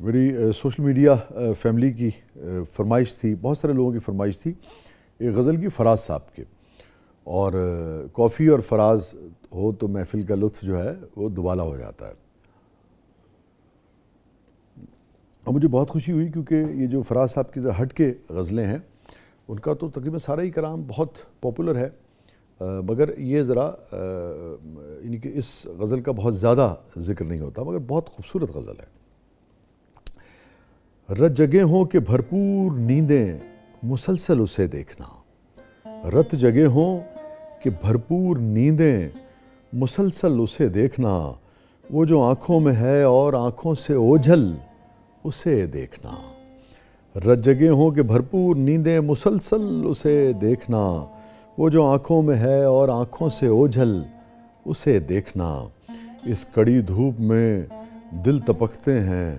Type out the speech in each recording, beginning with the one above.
میری social media family کی فرمائش تھی، بہت سارے لوگوں کی فرمائش تھی ایک غزل کی فراز صاحب کے، اور کافی اور فراز ہو تو محفل کا لطف جو ہے وہ دوبالا ہو جاتا ہے۔ اور مجھے بہت خوشی ہوئی کیونکہ یہ جو فراز صاحب کی ذرا ہٹ کے غزلیں ہیں ان کا تو تقریباً سارا ہی کلام بہت پاپولر ہے، مگر یہ ذرا یعنی کہ اس غزل کا بہت زیادہ ذکر نہیں ہوتا، مگر بہت خوبصورت غزل ہے۔ رت جگے ہوں کہ بھرپور نیندیں مسلسل اسے دیکھنا، رت جگے ہوں کہ بھرپور نیندیں مسلسل اسے دیکھنا، وہ جو آنکھوں میں ہے اور آنکھوں سے اوجھل اسے دیکھنا۔ رت جگے ہوں کہ بھرپور نیندیں مسلسل اسے دیکھنا، وہ جو آنکھوں میں ہے اور آنکھوں سے اوجھل اسے دیکھنا۔ اس کڑی دھوپ میں دل تپکتے ہیں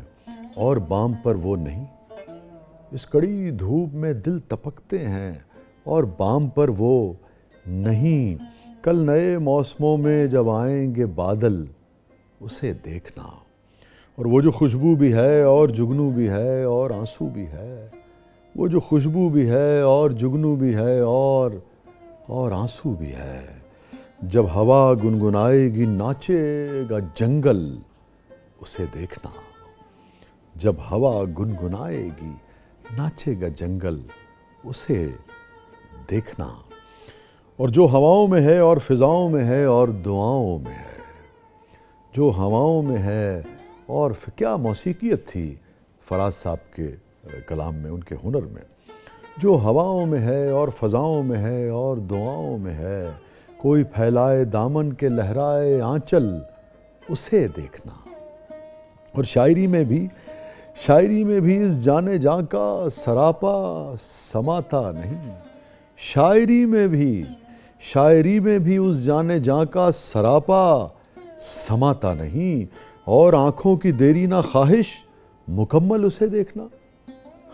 اور بام پر وہ نہیں، اس کڑی دھوپ میں دل تپکتے ہیں اور بام پر وہ نہیں، کل نئے موسموں میں جب آئیں گے بادل اسے دیکھنا۔ اور وہ جو خوشبو بھی ہے اور جگنو بھی ہے اور آنسو بھی ہے، وہ جو خوشبو بھی ہے اور جگنو بھی ہے اور آنسو بھی ہے، جب ہوا گنگنائے گی ناچے گا جنگل اسے دیکھنا، جب ہوا گنگنائے گی ناچے گا جنگل اسے دیکھنا۔ اور جو ہواؤں میں ہے اور فضاؤں میں ہے اور دعاؤں میں ہے، جو ہواؤں میں ہے اور کیا موسیقیت تھی فراز صاحب کے کلام میں، ان کے ہنر میں، جو ہواؤں میں ہے اور فضاؤں میں ہے اور دعاؤں میں ہے، کوئی پھیلائے دامن کے لہرائے آنچل اسے دیکھنا۔ اور شاعری میں بھی اس جانے جاں کا سراپا سماتا نہیں، شاعری میں بھی اس جانے جاں کا سراپا سماتا نہیں، اور آنکھوں کی دیرینہ خواہش مکمل اسے دیکھنا۔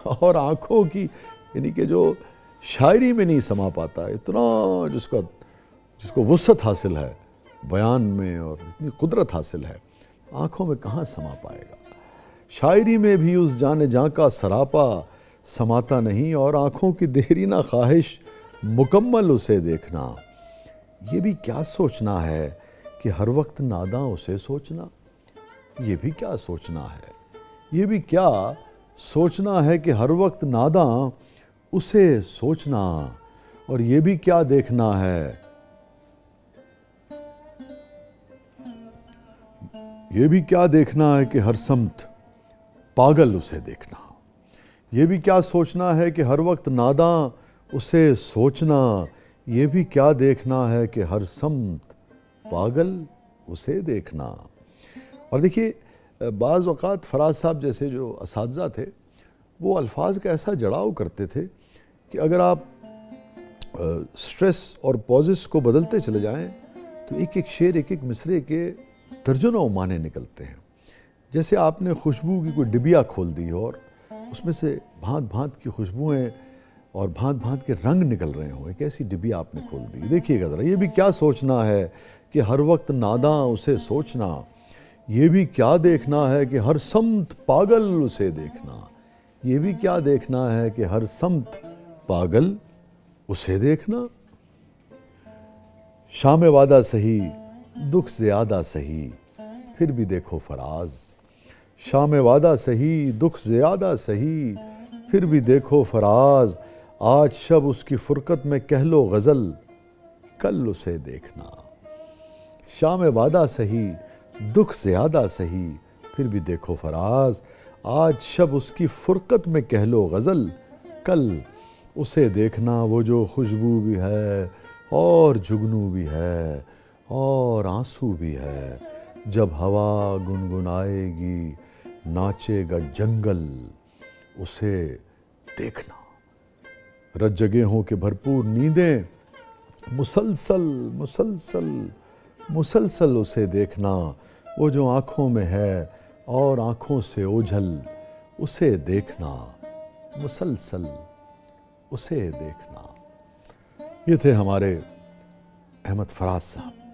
اور آنکھوں کی یعنی کہ جو شاعری میں نہیں سما پاتا، اتنا جس کو وسعت حاصل ہے بیان میں اور اتنی قدرت حاصل ہے، آنکھوں میں کہاں سما پائے گا۔ شاعری میں بھی اس جانے جاں کا سراپا سماتا نہیں، اور آنکھوں کی دیرینہ خواہش مکمل اسے دیکھنا۔ یہ بھی کیا سوچنا ہے کہ ہر وقت ناداں اسے سوچنا، یہ بھی کیا سوچنا ہے، یہ بھی کیا سوچنا ہے کہ ہر وقت ناداں اسے سوچنا، اور یہ بھی کیا دیکھنا ہے، یہ بھی کیا دیکھنا ہے کہ ہر سمت پاگل اسے دیکھنا۔ یہ بھی کیا سوچنا ہے کہ ہر وقت ناداں اسے سوچنا، یہ بھی کیا دیکھنا ہے کہ ہر سمت پاگل اسے دیکھنا۔ اور دیکھیے بعض اوقات فراز صاحب جیسے جو اساتذہ تھے وہ الفاظ کا ایسا جڑاؤ کرتے تھے کہ اگر آپ سٹریس اور پوزس کو بدلتے چلے جائیں تو ایک ایک شعر ایک ایک مصرے کے درجنوں معنی نکلتے ہیں۔ جیسے آپ نے خوشبو کی کوئی ڈبیا کھول دی اور اس میں سے بھانت بھانت کی خوشبوئیں اور بھانت بھانت کے رنگ نکل رہے ہوں، ایک ایسی ڈبیا آپ نے کھول دی۔ دیکھیے گا ذرا، یہ بھی کیا سوچنا ہے کہ ہر وقت ناداں اسے سوچنا، یہ بھی کیا دیکھنا ہے کہ ہر سمت پاگل اسے دیکھنا، یہ بھی کیا دیکھنا ہے کہ ہر سمت پاگل اسے دیکھنا۔ شام وعدہ سہی دکھ زیادہ سہی پھر بھی دیکھو فراز، شام وعدہ سہی دکھ زیادہ سہی پھر بھی دیکھو فراز، آج شب اس کی فرقت میں کہہ لو غزل کل اسے دیکھنا۔ شام وعدہ سہی دکھ زیادہ سہی پھر بھی دیکھو فراز، آج شب اس کی فرقت میں کہہ لو غزل کل اسے دیکھنا، وہ جو خوشبو بھی ہے اور جگنو بھی ہے اور آنسو بھی ہے، جب ہوا گنگنائے گی ناچے گا جنگل اسے دیکھنا۔ رت جگے ہوں کہ بھرپور نیندیں مسلسل اسے دیکھنا، وہ جو آنکھوں میں ہے اور آنکھوں سے اوجھل اسے دیکھنا، مسلسل اسے دیکھنا۔ یہ تھے ہمارے احمد فراز صاحب۔